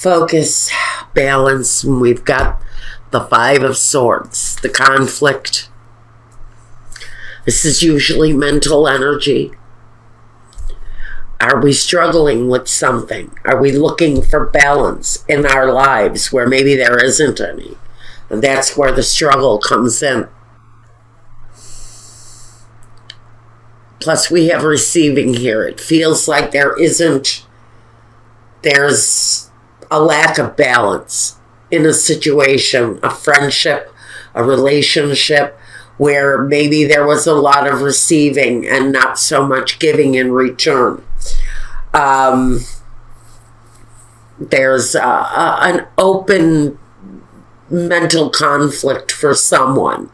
focus, balance, and we've got the Five of Swords, the conflict. This is usually mental energy. Are we struggling with something? Are we looking for balance in our lives where maybe there isn't any? And that's where the struggle comes in. Plus we have receiving here. It feels like there's a lack of balance in a situation, a friendship, a relationship, where maybe there was a lot of receiving and not so much giving in return. There's an open mental conflict for someone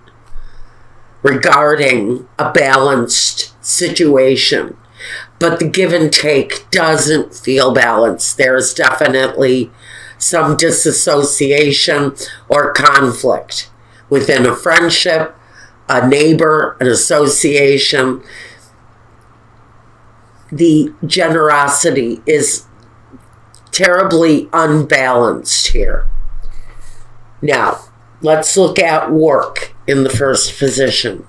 regarding a balanced situation, but the give and take doesn't feel balanced. There's definitely some disassociation or conflict within a friendship, a neighbor, an association. The generosity is terribly unbalanced here. Now, let's look at work in the first position.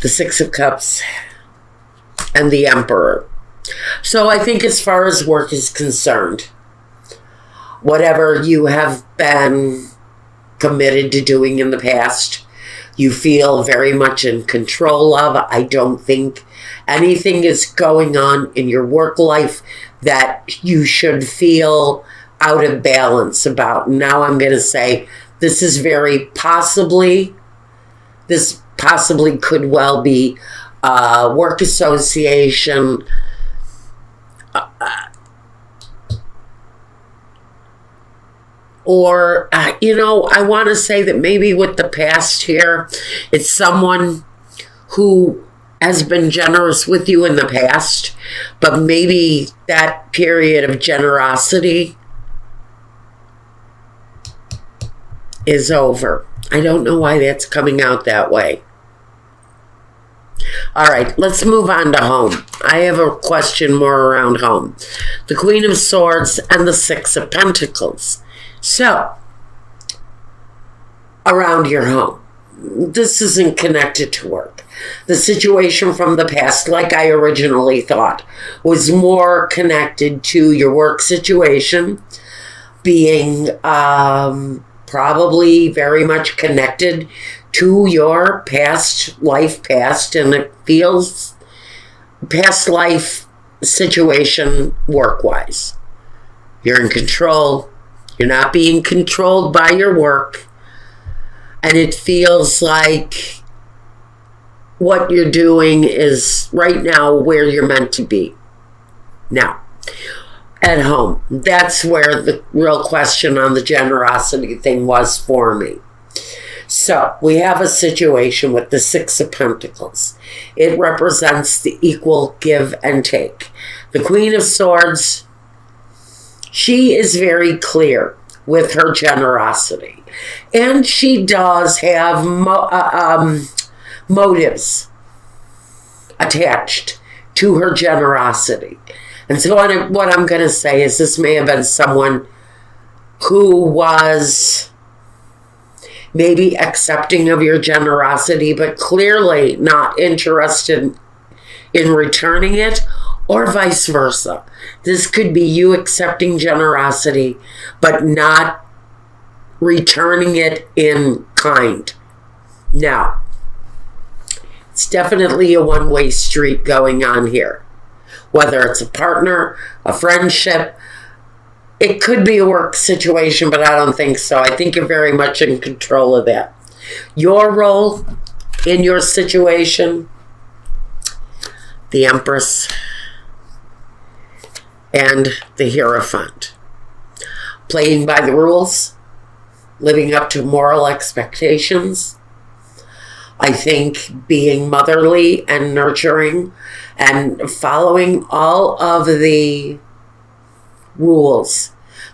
The Six of Cups and the Emperor. So I think as far as work is concerned, whatever you have been committed to doing in the past, you feel very much in control of. I don't think anything is going on in your work life that you should feel out of balance about. Now I'm going to say this possibly could well be a work association, or, I want to say that maybe with the past here, it's someone who has been generous with you in the past, but maybe that period of generosity is over. I don't know why that's coming out that way. All right, let's move on to home. I have a question more around home. The Queen of Swords and the Six of Pentacles. So, around your home, this isn't connected to work. The situation from the past, like I originally thought, was more connected to your work situation, being probably very much connected to your past, and it feels past life situation work-wise. You're in control. You're not being controlled by your work. And it feels like what you're doing is right now where you're meant to be. Now, at home, that's where the real question on the generosity thing was for me. So, we have a situation with the Six of Pentacles. It represents the equal give and take. The Queen of Swords, she is very clear with her generosity. And she does have motives attached to her generosity. And so what I'm going to say is this may have been someone who was maybe accepting of your generosity, but clearly not interested in returning it, or vice versa. This could be you accepting generosity, but not returning it in kind. Now, it's definitely a one-way street going on here. Whether it's a partner, a friendship, it could be a work situation, but I don't think so. I think you're very much in control of that. Your role in your situation, the Empress and the Hierophant. Playing by the rules, living up to moral expectations. I think being motherly and nurturing and following all of the rules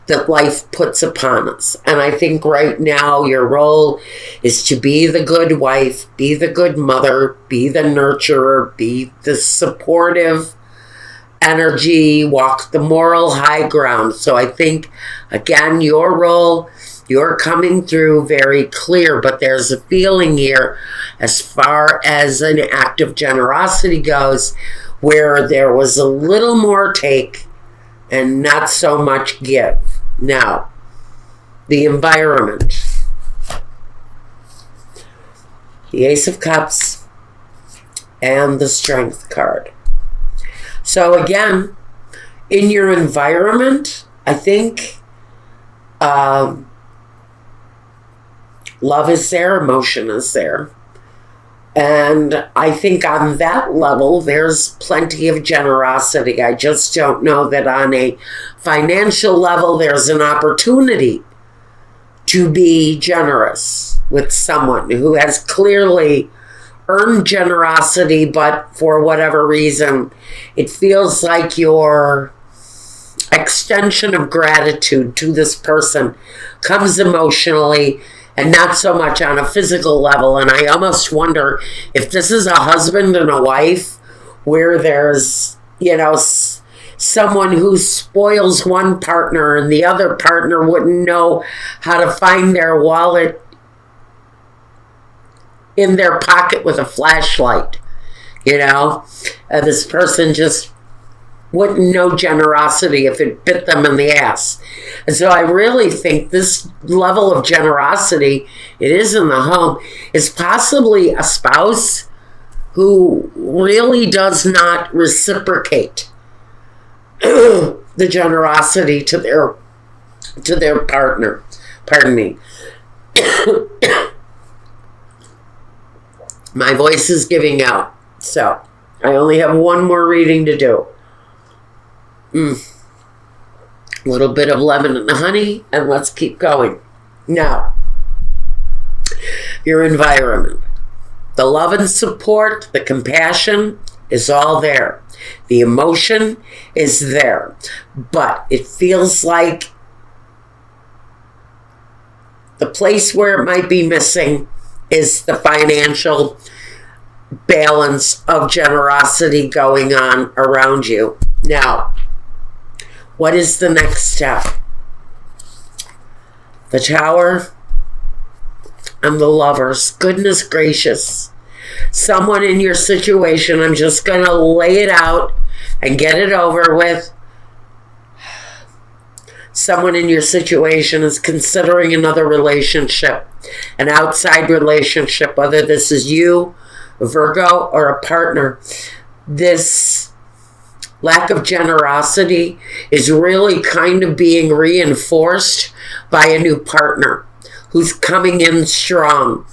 that life puts upon us. And I think right now your role is to be the good wife, be the good mother, be the nurturer, be the supportive energy, walk the moral high ground. So I think, again, your role, you're coming through very clear, but there's a feeling here as far as an act of generosity goes where there was a little more take and not so much give. Now, the environment. The Ace of Cups and the Strength card. So again, in your environment, I think love is there, emotion is there. And I think on that level, there's plenty of generosity. I just don't know that on a financial level, there's an opportunity to be generous with someone who has clearly earned generosity, but for whatever reason, it feels like your extension of gratitude to this person comes emotionally and not so much on a physical level. And I almost wonder if this is a husband and a wife where there's, someone who spoils one partner and the other partner wouldn't know how to find their wallet in their pocket with a flashlight. This person just wouldn't know generosity if it bit them in the ass. And so I really think this level of generosity, it is in the home, is possibly a spouse who really does not reciprocate the generosity to their partner. Pardon me. My voice is giving out, so I only have one more reading to do. A little bit of lemon and honey, and let's keep going. Now, your environment. The love and support, the compassion is all there. The emotion is there. But it feels like the place where it might be missing is the financial balance of generosity going on around you. Now, what is the next step? The Tower and the Lovers. Goodness gracious. Someone in your situation, I'm just going to lay it out and get it over with. Someone in your situation is considering another relationship, an outside relationship, whether this is you, a Virgo, or a partner. This lack of generosity is really kind of being reinforced by a new partner who's coming in strong.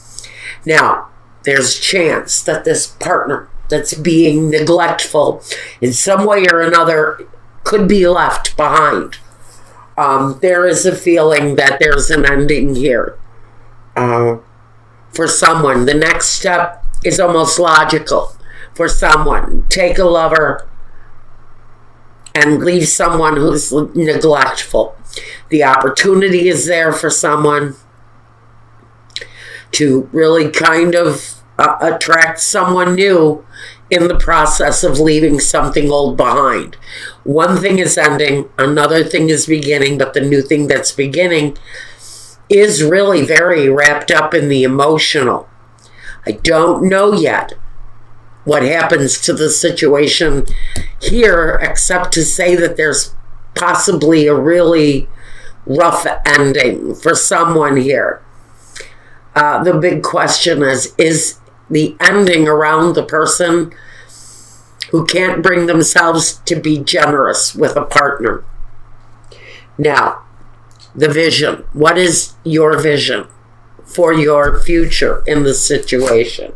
Now, there's a chance that this partner that's being neglectful in some way or another could be left behind. There is a feeling that there's an ending here for someone. The next step is almost logical for someone. Take a lover and leave someone who's neglectful. The opportunity is there for someone to really kind of attract someone new in the process of leaving something old behind. One thing is ending, another thing is beginning, but the new thing that's beginning is really very wrapped up in the emotional. I don't know yet what happens to the situation here, except to say that there's possibly a really rough ending for someone here. The big question is the ending around the person who can't bring themselves to be generous with a partner. Now, the vision. What is your vision for your future in this situation?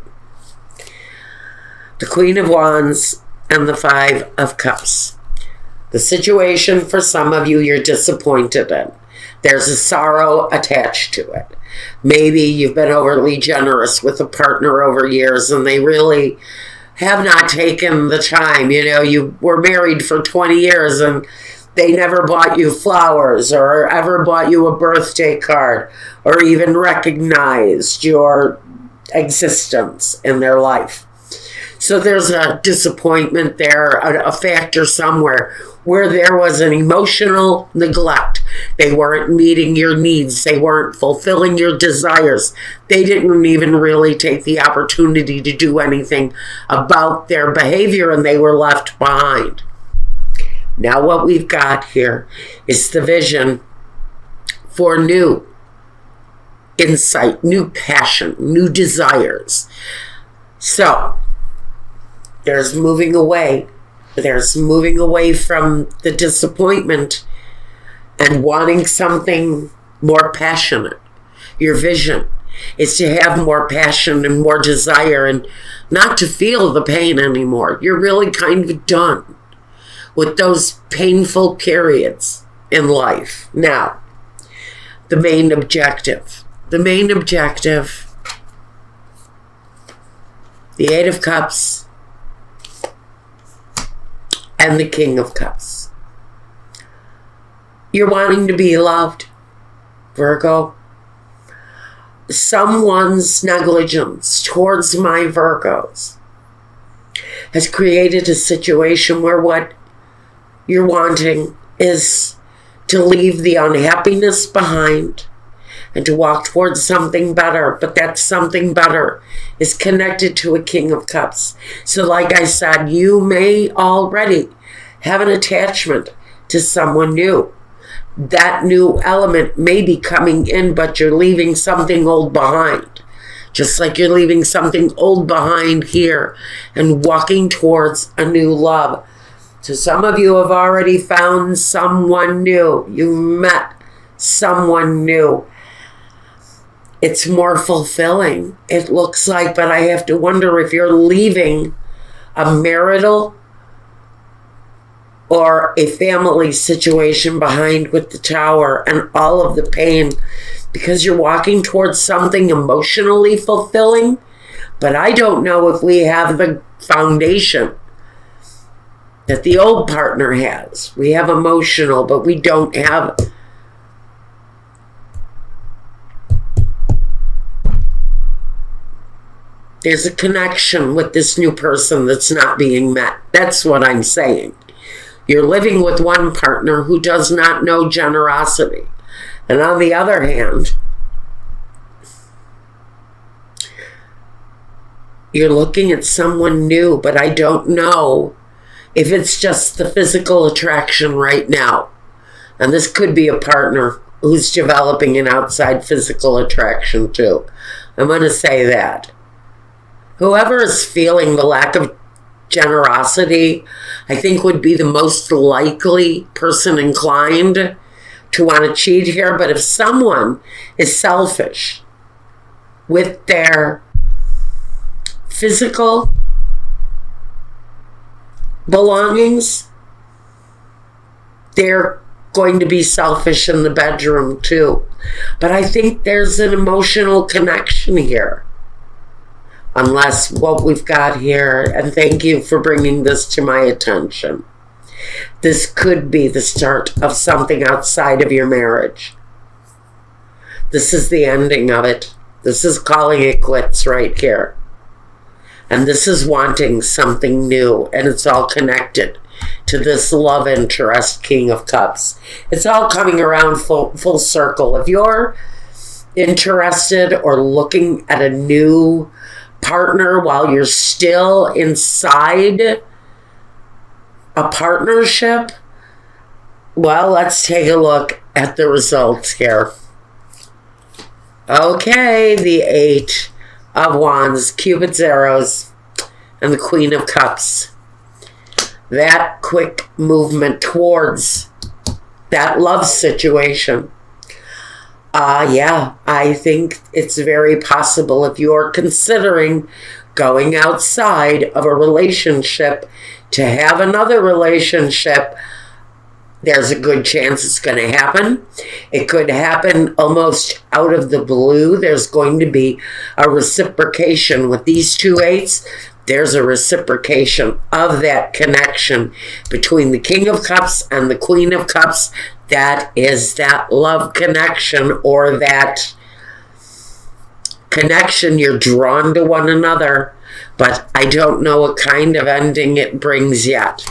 The Queen of Wands and the Five of Cups. The situation for some of you you're disappointed in. There's a sorrow attached to it. Maybe you've been overly generous with a partner over years and they really have not taken the time. You were married for 20 years and they never bought you flowers or ever bought you a birthday card or even recognized your existence in their life. So there's a disappointment there, a factor somewhere where there was an emotional neglect. They weren't meeting your needs. They weren't fulfilling your desires. They didn't even really take the opportunity to do anything about their behavior, and they were left behind. Now what we've got here is the vision for new insight, new passion, new desires. So there's moving away. There's moving away from the disappointment and wanting something more passionate. Your vision is to have more passion and more desire and not to feel the pain anymore. You're really kind of done with those painful periods in life. Now, the main objective. The main objective, the Eight of Cups and the King of Cups. You're wanting to be loved, Virgo. Someone's negligence towards my Virgos has created a situation where what you're wanting is to leave the unhappiness behind and to walk towards something better. But that something better is connected to a King of Cups. So like I said, you may already have an attachment to someone new. That new element may be coming in, but you're leaving something old behind. Just like you're leaving something old behind here and walking towards a new love. So some of you have already found someone new. You met someone new. It's more fulfilling, it looks like, but I have to wonder if you're leaving a marital or a family situation behind with the Tower and all of the pain because you're walking towards something emotionally fulfilling. But I don't know if we have the foundation that the old partner has. We have emotional, but we don't have there's a connection with this new person that's not being met. That's what I'm saying. You're living with one partner who does not know generosity. And on the other hand, you're looking at someone new, but I don't know if it's just the physical attraction right now. And this could be a partner who's developing an outside physical attraction too. I'm going to say that. Whoever is feeling the lack of generosity, I think would be the most likely person inclined to want to cheat here. But if someone is selfish with their physical belongings, they're going to be selfish in the bedroom too. But I think there's an emotional connection here. Unless what we've got here, and thank you for bringing this to my attention, this could be the start of something outside of your marriage. This is the ending of it. This is calling it quits right here. And this is wanting something new, and it's all connected to this love interest, King of Cups. It's all coming around full circle. If you're interested or looking at a new partner while you're still inside a partnership, well, let's take a look at the results here. Okay, the Eight of Wands, Cupid's arrows, and the Queen of Cups. That quick movement towards that love situation. Yeah, I think it's very possible if you're considering going outside of a relationship to have another relationship, there's a good chance it's going to happen. It could happen almost out of the blue. There's going to be a reciprocation with these two eights. There's a reciprocation of that connection between the King of Cups and the Queen of Cups. That is that love connection, or that connection. You're drawn to one another. But I don't know what kind of ending it brings yet.